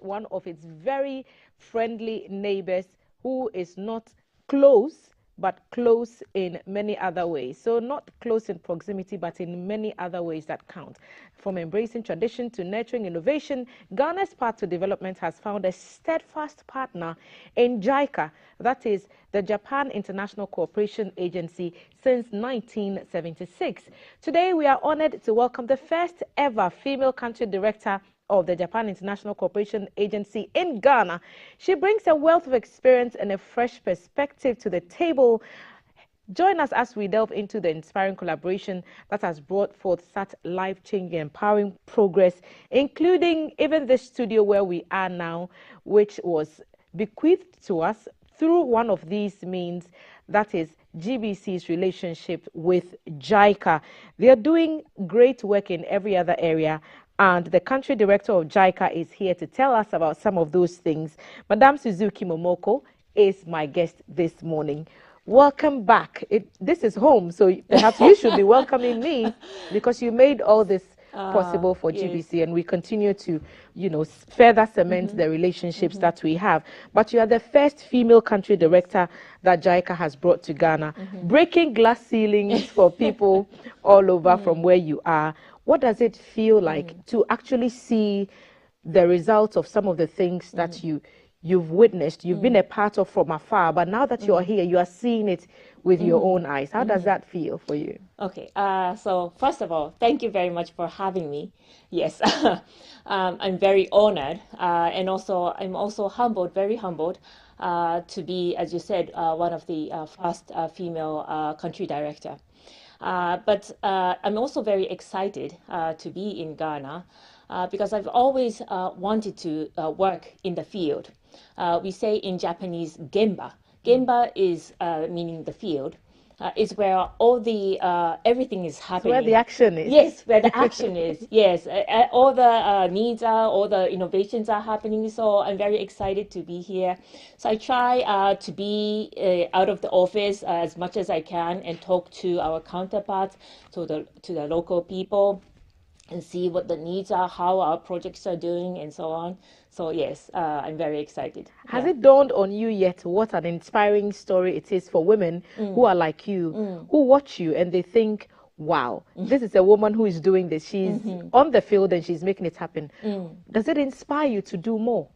one of its very friendly neighbors who is not close, but close in many other ways. So not close in proximity, but in many other ways that count. From embracing tradition to nurturing innovation, Ghana's path to development has found a steadfast partner in JICA, that is the Japan International Cooperation Agency, since 1976. Today, we are honored to welcome the first ever female country director of the Japan International Cooperation Agency in Ghana. She brings a wealth of experience and a fresh perspective to the table. Join us as we delve into the inspiring collaboration that has brought forth such life-changing, empowering progress, including even the studio where we are now, which was bequeathed to us through one of these means, that is GBC's relationship with JICA. They are doing great work in every other area, and the country director of JICA is here to tell us about some of those things. Madame Suzuki Momoko is my guest this morning. Welcome back. This is home, so perhaps you should be welcoming me because you made all this possible for GBC, and we continue to, further cement the relationships that we have. But you are the first female country director that JICA has brought to Ghana, breaking glass ceilings for people all over from where you are. What does it feel like to actually see the results of some of the things that you've witnessed, you've been a part of from afar, but now that you're here, you are seeing it with your own eyes? How does that feel for you? Okay, so first of all, thank you very much for having me. Yes, I'm very honored, and also I'm also humbled, very humbled, to be, as you said, one of the first female country director. But I'm also very excited to be in Ghana because I've always wanted to work in the field. We say in Japanese, gemba. Gemba is meaning the field. Is where all the everything is happening. So where the action is. Yes, where the action is. Yes, all the needs are, all the innovations are happening. So I'm very excited to be here. So I try to be out of the office as much as I can and talk to our counterparts, to the local people, and see what the needs are, how our projects are doing, and so on. So yes, I'm very excited. Has it dawned on you yet what an inspiring story it is for women who are like you, who watch you and they think, wow, this is a woman who is doing this. She's on the field and she's making it happen. Does it inspire you to do more?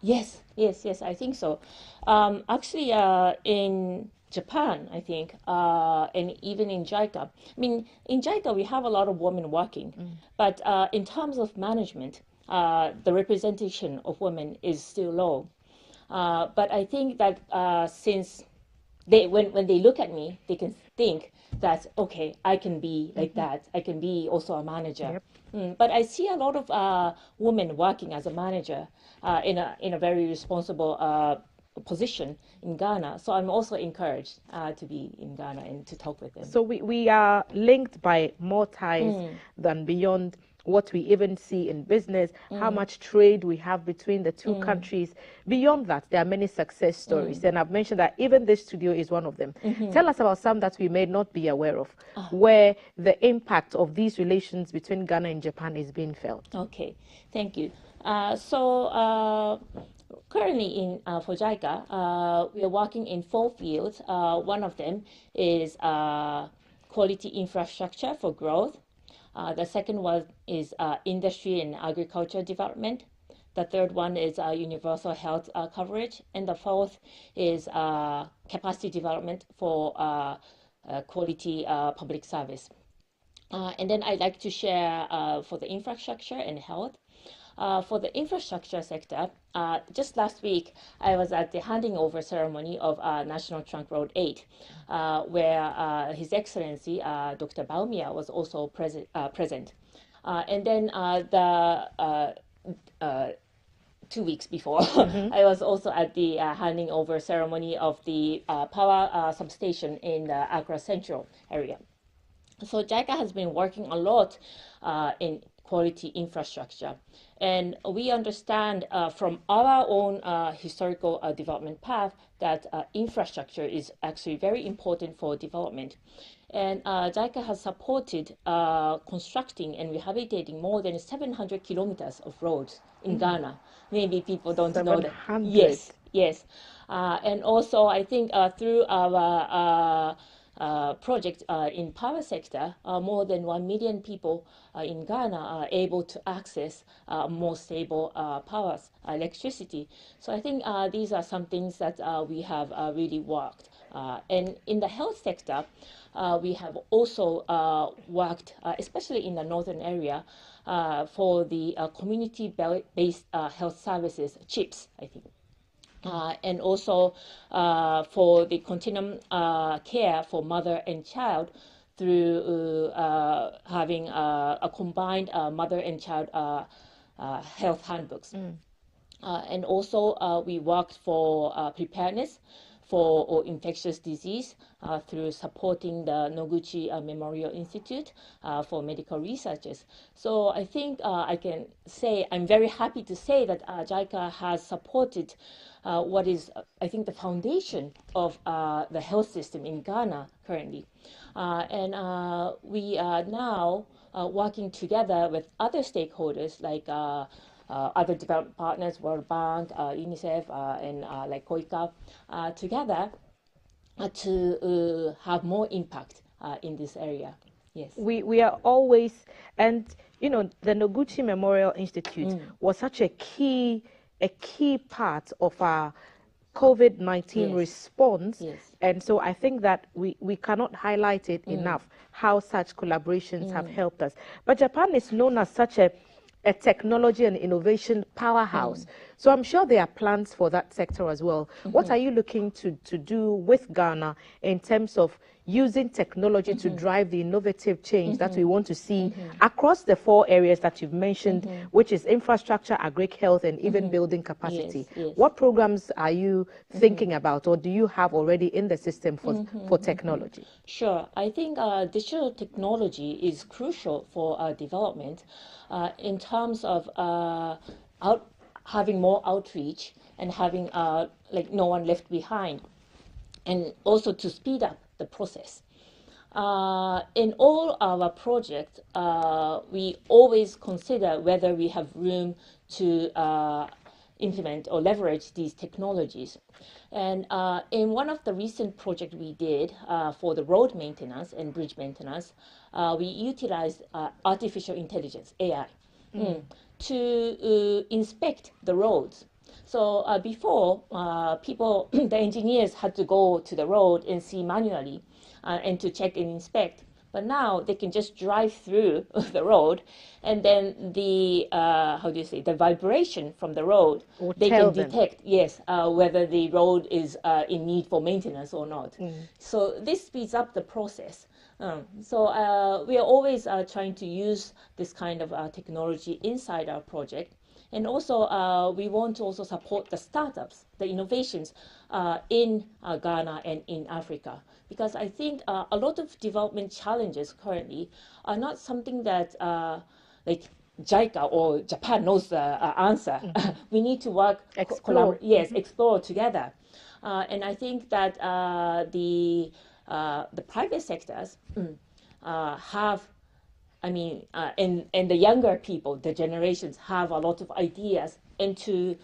Yes, I think so. Actually, in Japan, I think, and even in JICA. I mean, in JICA, we have a lot of women working, but in terms of management, the representation of women is still low. But I think that since when they look at me, they can think that, okay, I can be like that. I can be also a manager. But I see a lot of women working as a manager in a very responsible position in Ghana. So I'm also encouraged to be in Ghana and to talk with them. So we are linked by more ties than beyond what we even see in business, how much trade we have between the two countries. Beyond that, there are many success stories. And I've mentioned that even this studio is one of them. Tell us about some that we may not be aware of, where the impact of these relations between Ghana and Japan is being felt. Okay, thank you. So currently for JICA, we are working in 4 fields. One of them is quality infrastructure for growth. The second one is industry and agriculture development. The third one is universal health coverage. And the fourth is capacity development for quality public service. And then I'd like to share for the infrastructure and health. For the infrastructure sector, just last week, I was at the handing over ceremony of National Trunk Road 8, where His Excellency, Dr. Bawumia, was also present. And then 2 weeks before, I was also at the handing over ceremony of the power substation in the Accra Central area. So JICA has been working a lot in quality infrastructure. And we understand from our own historical development path that infrastructure is actually very important for development. And JICA has supported constructing and rehabilitating more than 700 kilometers of roads in Ghana. Maybe people don't know that. 700. Yes, yes. And also, I think through our project in power sector, more than 1 million people in Ghana are able to access more stable powers, electricity. So I think these are some things that we have really worked. And in the health sector, we have also worked, especially in the northern area, for the community-based health services, CHIPS, I think. And also for the continuum care for mother and child through having a combined mother and child health handbooks. And also we worked for preparedness for infectious disease through supporting the Noguchi Memorial Institute for medical researchers. So I think I can say, I'm very happy to say that JICA has supported what is, I think, the foundation of the health system in Ghana currently. And we are now working together with other stakeholders like other development partners, World Bank, UNICEF, and like COICA, together to have more impact in this area. Yes. We are always, and you know, the Noguchi Memorial Institute was such a key part of our COVID-19 Yes. response. Yes. And so I think that we cannot highlight it enough, how such collaborations have helped us. But Japan is known as such a technology and innovation powerhouse. So I'm sure there are plans for that sector as well. What are you looking to do with Ghana in terms of using technology to drive the innovative change that we want to see across the 4 areas that you've mentioned, which is infrastructure, agric health, and even building capacity? Yes, yes. What programs are you thinking about, or do you have already in the system for technology? Sure. I think digital technology is crucial for development in terms of having more outreach and having like no one left behind, and also to speed up the process. In all our projects, we always consider whether we have room to implement or leverage these technologies. And in one of the recent projects we did for the road maintenance and bridge maintenance, we utilized artificial intelligence, AI, to inspect the roads. So before, people, the engineers had to go to the road and see manually and to check and inspect. But now they can just drive through the road, and then the how do you say, the vibration from the road, they can detect, yes, whether the road is in need for maintenance or not. So this speeds up the process. So we are always trying to use this kind of technology inside our project. And also, we want to also support the startups, the innovations in Ghana and in Africa. Because I think a lot of development challenges currently are not something that like JICA or Japan knows the answer. We need to work, explore together. And I think that the private sectors have, I mean, and the younger people, the generations, have a lot of ideas. And to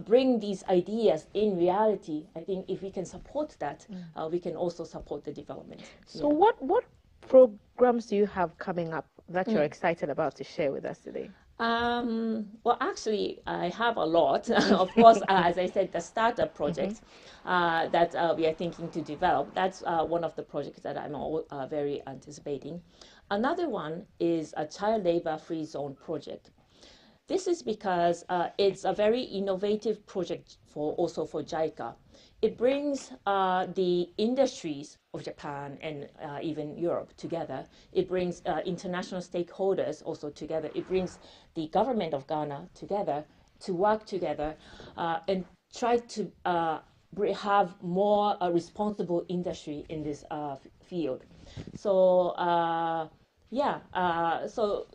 bring these ideas in reality, I think if we can support that, we can also support the development. So what programs do you have coming up that you're excited about to share with us today? Well, actually, I have a lot. Of course, as I said, the startup project that we are thinking to develop, that's one of the projects that I'm very anticipating. Another one is a child labor-free zone project. This is because it's a very innovative project also for JICA. It brings the industries of Japan and even Europe together. It brings international stakeholders also together. It brings the government of Ghana together to work together and try to have more responsible industry in this field. So so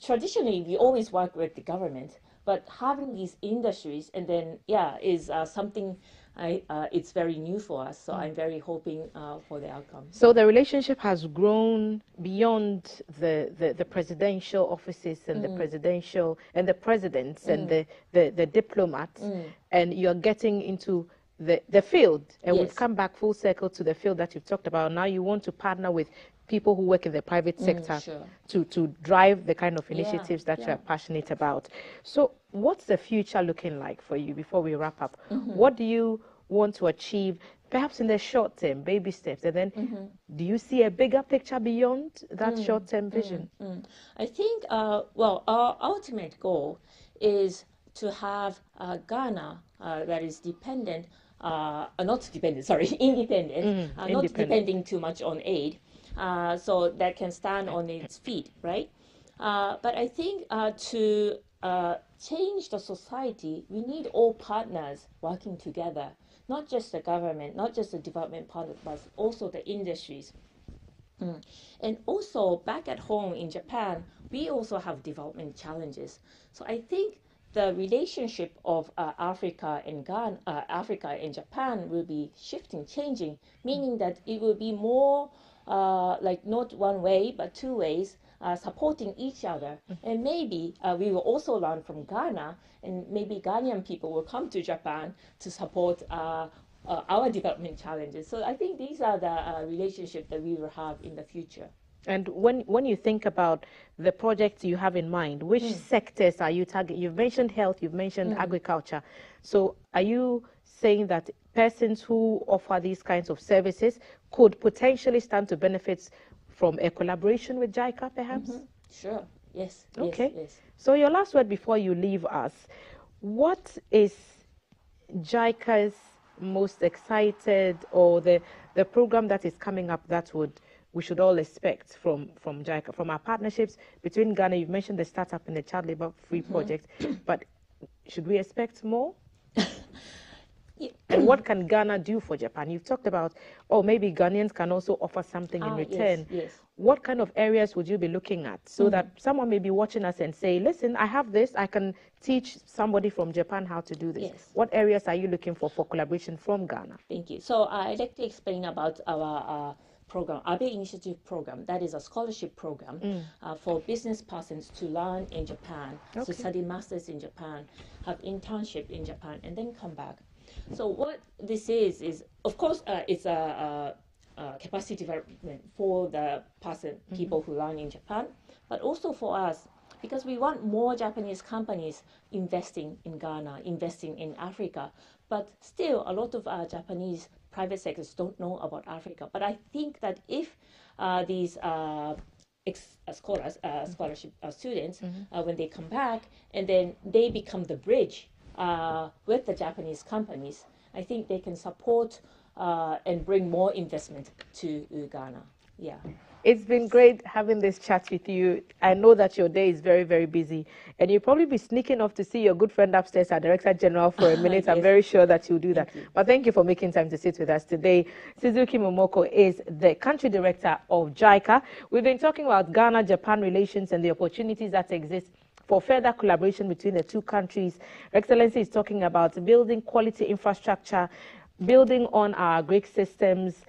traditionally we always work with the government, but having these industries and then is something it's very new for us. So I'm very hoping for the outcome. So the relationship has grown beyond the presidential offices and the presidential and the presidents and the diplomats, and you're getting into the field, and Yes. we've come back full circle to the field that you've talked about. Now you want to partner with people who work in the private sector Sure. to drive the kind of Yeah, initiatives that yeah. you're passionate about. So what's the future looking like for you before we wrap up? What do you want to achieve, perhaps in the short term, baby steps, and then do you see a bigger picture beyond that short-term vision? I think, well, our ultimate goal is to have Ghana that is dependent, not dependent, sorry, independent, not independent. depending too much on aid, so that can stand on its feet, right? But I think to change the society, we need all partners working together, not just the government, not just the development partners, but also the industries. And also back at home in Japan, we also have development challenges. So I think the relationship of Africa and Ghana, Africa and Japan will be shifting, changing, meaning that it will be more like not one way but two ways, supporting each other. And maybe we will also learn from Ghana, and maybe Ghanaian people will come to Japan to support our development challenges. So I think these are the relationships that we will have in the future. And when you think about the projects you have in mind, which sectors are you targeting? You've mentioned health, you've mentioned agriculture. So are you saying that persons who offer these kinds of services could potentially stand to benefit from a collaboration with JICA, perhaps? Sure. Yes. Okay. Yes. So your last word before you leave us, what is JICA's most excited, or the program that is coming up that we should all expect from JICA, from our partnerships between Ghana? You've mentioned the startup and the child labor free project, but should we expect more? And what can Ghana do for Japan? You've talked about, maybe Ghanaians can also offer something in return. Yes. What kind of areas would you be looking at so that someone may be watching us and say, listen, I have this, I can teach somebody from Japan how to do this? Yes. What areas are you looking for collaboration from Ghana? Thank you. So I'd like to explain about our program, Abe Initiative Program. That is a scholarship program for business persons to learn in Japan, to study masters in Japan, have internship in Japan, and then come back. So what this is of course it's a capacity development for the people who learn in Japan, but also for us, because we want more Japanese companies investing in Ghana, investing in Africa. But still, a lot of Japanese private sectors don't know about Africa. But I think that if these scholarship students, when they come back and then they become the bridge with the Japanese companies, I think they can support and bring more investment to Ghana. Yeah. It's been great having this chat with you. I know that your day is very, very busy, and you'll probably be sneaking off to see your good friend upstairs, our Director General, for a minute. Yes. I'm very sure that you'll do that. Thank you. But thank you for making time to sit with us today. Suzuki Momoko is the Country Director of JICA. We've been talking about Ghana-Japan relations and the opportunities that exist for further collaboration between the two countries. Her Excellency is talking about building quality infrastructure, building on our Greek systems,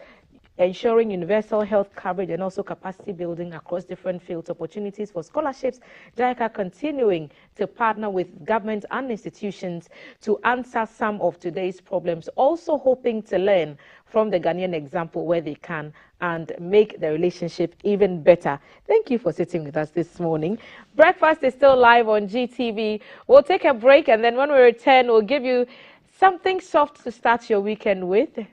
ensuring universal health coverage, and also capacity building across different fields, opportunities for scholarships. JICA continuing to partner with government and institutions to answer some of today's problems, also hoping to learn from the Ghanaian example where they can and make the relationship even better. Thank you for sitting with us this morning. Breakfast is still live on GTV. We'll take a break, and then when we return, we'll give you something soft to start your weekend with.